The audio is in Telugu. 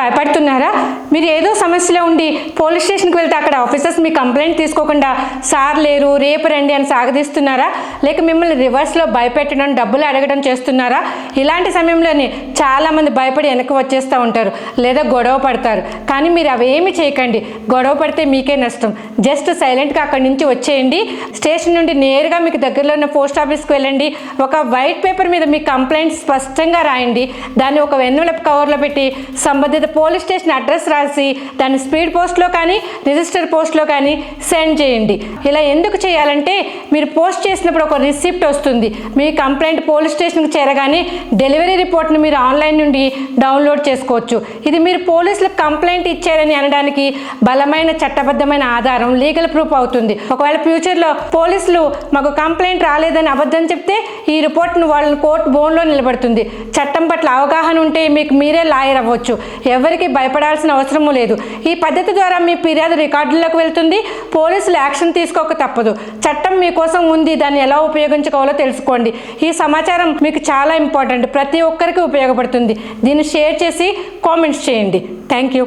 భయపడుతున్నారా? మీరు ఏదో సమస్యలో ఉండి పోలీస్ స్టేషన్కి వెళ్తే అక్కడ ఆఫీసర్స్ మీ కంప్లైంట్ తీసుకోకుండా సార్ లేరు రేపు రండి అని సాగదీస్తున్నారా? లేక మిమ్మల్ని రివర్స్లో భయపెట్టడం డబ్బులు అడగడం చేస్తున్నారా? ఇలాంటి సమయంలోనే చాలామంది భయపడి వెనక్కి వచ్చేస్తూ ఉంటారు లేదా గొడవ పడతారు. కానీ మీరు అవేమి చేయకండి. గొడవ పడితే మీకే నష్టం. జస్ట్ సైలెంట్గా అక్కడి నుంచి వచ్చేయండి. స్టేషన్ నుండి నేరుగా మీకు దగ్గరలో ఉన్న పోస్ట్ ఆఫీస్కి వెళ్ళండి. ఒక వైట్ పేపర్ మీద మీ కంప్లైంట్ స్పష్టంగా రాయండి. దాన్ని ఒక ఎన్వలప్ కవర్లో పెట్టి సంబంధిత పోలీస్ స్టేషన్ అడ్రస్ రాసి దాన్ని స్పీడ్ పోస్ట్లో కానీ రిజిస్టర్ పోస్ట్లో కానీ సెండ్ చేయండి. ఇలా ఎందుకు చేయాలంటే మీరు పోస్ట్ చేసినప్పుడు ఒక రిసిప్ట్ వస్తుంది. మీ కంప్లైంట్ పోలీస్ స్టేషన్కి చేరగానే డెలివరీ రిపోర్ట్ని మీరు ఆన్లైన్ నుండి డౌన్లోడ్ చేసుకోవచ్చు. ఇది మీరు పోలీసులకు కంప్లైంట్ ఇచ్చారని అనడానికి బలమైన చట్టబద్ధమైన ఆధారం, లీగల్ ప్రూఫ్ అవుతుంది. ఒకవేళ ఫ్యూచర్లో పోలీసులు మాకు కంప్లైంట్ రాలేదని అబద్ధం చెప్తే ఈ రిపోర్ట్ను వాళ్ళని కోర్టు బోన్లో నిలబడుతుంది. చట్టం పట్ల అవగాహన ఉంటే మీకు మీరే లాయర్ అవ్వచ్చు. ఎవరికి భయపడాల్సిన అవసరము లేదు. ఈ పద్ధతి ద్వారా మీ ఫిర్యాదు రికార్డుల్లోకి వెళ్తుంది. పోలీసులు యాక్షన్ తీసుకోక తప్పదు. చట్టం మీకోసం ఉంది. దాన్ని ఎలా ఉపయోగించుకోవాలో తెలుసుకోండి. ఈ సమాచారం మీకు చాలా ఇంపార్టెంట్. ప్రతి ఒక్కరికి ఉపయోగపడుతుంది. దీన్ని షేర్ చేసి కామెంట్స్ చేయండి. Thank you.